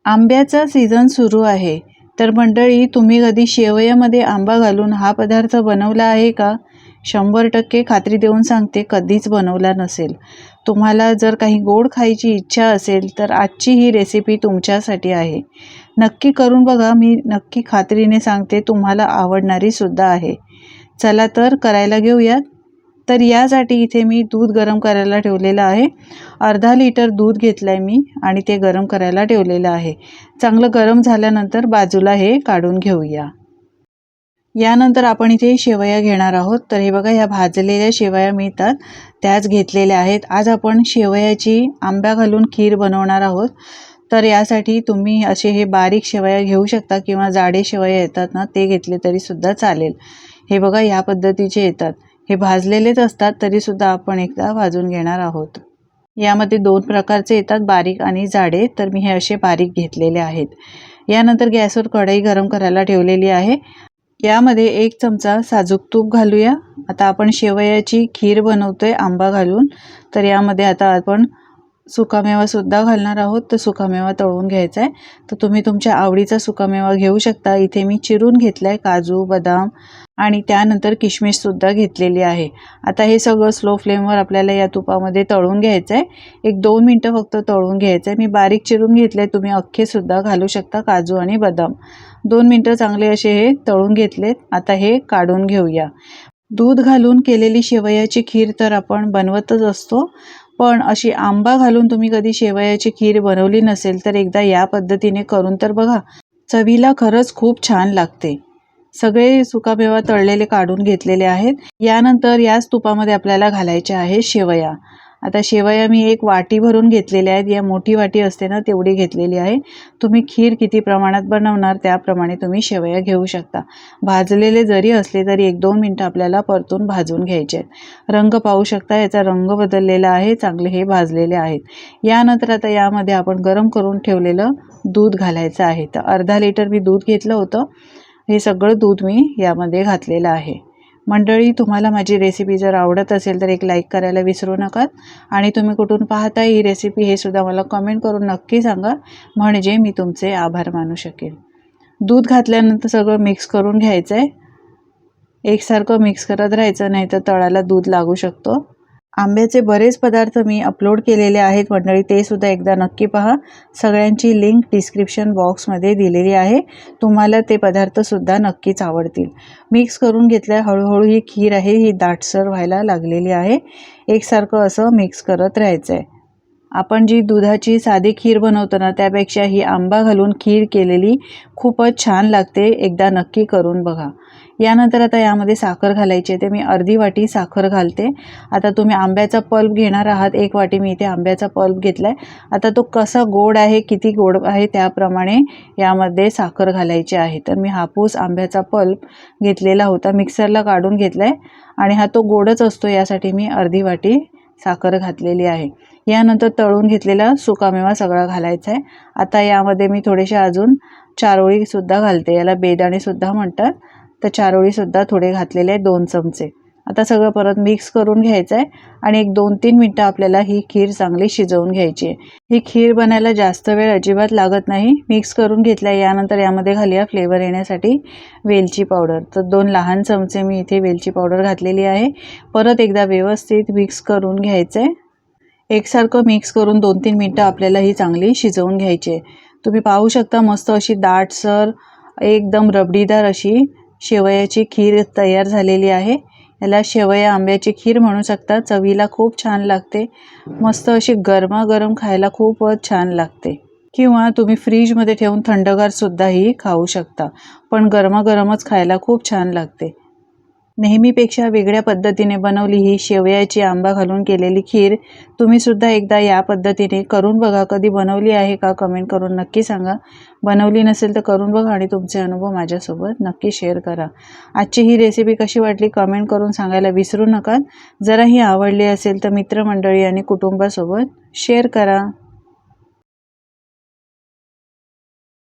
आंब्याचा सीझन सुरू आहे, तर मंडळी तुम्ही कधी शेवयामध्ये आंबा घालून हा पदार्थ बनवला आहे का? 100% खात्री देऊन सांगते कधीच बनवला नसेल. तुम्हाला जर काही गोड खायची इच्छा असेल तर आजची ही रेसिपी तुमच्यासाठी आहे. नक्की करून बघा, मी नक्की खात्रीने सांगते तुम्हाला आवडणारी सुद्धा आहे. चला तर करायला घेऊयात. तर यासाठी इथे मी दूध गरम करायला ठेवलेलं आहे. अर्धा लिटर दूध घेतलं आहे मी आणि ते गरम करायला ठेवलेलं आहे. चांगलं गरम झाल्यानंतर बाजूला हे काढून घेऊया. यानंतर आपण इथे शेवया घेणार आहोत. तर हे बघा, ह्या भाजलेल्या शेवया मिळतात त्याच घेतलेल्या आहेत. आज आपण शेवयाची आंबा घालून खीर बनवणार आहोत. तर यासाठी तुम्ही असे हे बारीक शेवया घेऊ शकता किंवा जाडे शेवया येतात ना, ते घेतले तरी सुद्धा चालेल. हे बघा, या पद्धतीचे येतात. हे भाजलेलेच असतात तरीसुद्धा आपण एकदा भाजून घेणार आहोत. यामध्ये 2 प्रकारचे येतात, बारीक आणि जाडे. तर मी हे असे बारीक घेतलेले आहेत. यानंतर गॅसवर कढई गरम करायला ठेवलेली आहे. यामध्ये 1 चमचा साजूक तूप घालूया. आता आपण शेवयाची खीर बनवतोय आंबा घालून. तर यामध्ये आता आपण सुकामेवासुद्धा घालणार आहोत. तर सुकामेवा तळून घ्यायचा आहे. तर तुम्ही तुमच्या आवडीचा सुकामेवा घेऊ शकता. इथे मी चिरून घेतला आहे काजू, बदाम आणि त्यानंतर किशमिशसुद्धा घेतलेली आहे. आता हे सगळं स्लो फ्लेमवर आपल्याला या तुपामध्ये तळून घ्यायचं आहे. 1-2 मिनटं फक्त तळून घ्यायचं आहे. मी बारीक चिरून घेतले आहे, तुम्ही अख्खेसुद्धा घालू शकता काजू आणि बदाम. 2 मिनटं चांगले असे हे तळून घेतलेत. आता हे काढून घेऊया. दूध घालून केलेली शेवयाची खीर तर आपण बनवतच असतो, पण अशी आंबा घालून तुम्ही कधी शेवयाची खीर बनवली नसेल तर एकदा या पद्धतीने करून तर बघा. चवीला खरंच खूप छान लागते. सगळे सुकामेवा तळलेले काढून घेतलेले आहेत. यानंतर याच तुपामध्ये आपल्याला घालायचे आहे शेवया. आता शेवया मी 1 वाटी भरून घेतलेल्या आहेत. या मोठी वाटी असते ना, तेवढी घेतलेली आहे. तुम्ही खीर किती प्रमाणात बनवणार त्याप्रमाणे तुम्ही शेवया घेऊ शकता. भाजलेले जरी असले तरी 1-2 मिनटं आपल्याला परतून भाजून घ्यायचे आहेत. रंग पाहू शकता, याचा रंग बदललेला आहे. चांगले हे भाजलेले आहेत. यानंतर आता यामध्ये आपण गरम करून ठेवलेलं दूध घालायचं आहे. तर अर्धा लिटर मी दूध घेतलं होतं. हे सगळं दूध मी यामध्ये घातलेलं आहे. मंडळी, तुम्हाला माझी रेसिपी जर आवडत असेल तर एक लाईक करायला विसरू नका आणि तुम्ही कुठून पाहताय ही रेसिपी हे सुद्धा मला कमेंट करून नक्की सांगा, म्हणजे मी तुमचे आभार मानू शकेल. दूध घातल्यानंतर सगळं मिक्स करून घ्यायचं आहे. एकसारखं मिक्स करत राहायचं, नाही तर तळाला दूध लागू शकतो. आंब्याचे बरेच पदार्थ मी अपलोड केलेले आहेत मंडळी, ते सुद्धा एकदा नक्की पहा. सगळ्यांची लिंक डिस्क्रिप्शन बॉक्समध्ये दिलेली आहे. तुम्हाला ते पदार्थसुद्धा नक्कीच आवडतील. मिक्स करून घेतल्या. हळूहळू ही खीर आहे ही दाटसर व्हायला लागलेली आहे. एकसारखं असं मिक्स करत राहायचं आहे. आपण जी दुधाची साधी खीर बनवतो ना, त्यापेक्षा ही आंबा घालून खीर केलेली खूपच छान लागते. एकदा नक्की करून बघा. यानंतर आता यामध्ये साखर घालायची आहे. ते मी अर्धी वाटी साखर घालते. आता तुम्ही आंब्याचा पल्प घेणार आहात, 1 वाटी मी इथे आंब्याचा पल्प घेतला आहे. आता तो कसा गोड आहे, किती गोड आहे त्याप्रमाणे यामध्ये साखर घालायची आहे. तर मी हापूस आंब्याचा पल्प घेतलेला होता, मिक्सरला काढून घेतला आहे आणि हा तो गोडच असतो, यासाठी मी अर्धी वाटी साखर घातलेली आहे. यानंतर तळून घेतलेला सुकामेवा सगळा घालायचा आहे. आता यामध्ये मी थोडेसे अजून चारोळीसुद्धा घालते. याला बेदाणेसुद्धा म्हणतात. तर चारोळीसुद्धा थोडे घातलेले आहे, 2 चमचे. आता सगळं परत मिक्स करून घ्यायचं आहे आणि 1-2-3 मिनटं आपल्याला ही खीर चांगली शिजवून घ्यायची आहे. ही खीर बनायला जास्त वेळ अजिबात लागत नाही. मिक्स करून घेतल्या. यानंतर यामध्ये घालूया फ्लेवर येण्यासाठी वेलची पावडर. तर 2 लहान चमचे मी इथे वेलची पावडर घातलेली आहे. परत एकदा व्यवस्थित मिक्स करून घ्यायचं आहे. एकसारखं मिक्स करून 2-3 मिनटं आपल्याला ही चांगली शिजवून घ्यायची आहे. तुम्ही पाहू शकता, मस्त अशी दाटसर एकदम रबडीदार अशी शेवयाची खीर तयार झालेली आहे. याला शेवया आंब्याची खीर म्हणू शकता. चवीला खूप छान लागते. मस्त अशी गरमागरम खायला खूपच छान लागते. किंवा तुम्ही फ्रीजमध्ये ठेवून थंडगारसुद्धा ही खाऊ शकता, पण गरमागरमच खायला खूप छान लागते. नेहमीपेक्षा वेगळ्या पद्धतीने बनवली ही शेवयाची आंबा घालून केलेली खीर तुम्हीसुद्धा एकदा या पद्धतीने करून बघा. कधी बनवली आहे का कमेंट करून नक्की सांगा. बनवली नसेल तर करून बघा आणि तुमचे अनुभव माझ्यासोबत नक्की शेअर करा. आजची ही रेसिपी कशी वाटली कमेंट करून सांगायला विसरू नका. जरा ही आवडली असेल तर मित्रमंडळी आणि कुटुंबासोबत शेअर करा.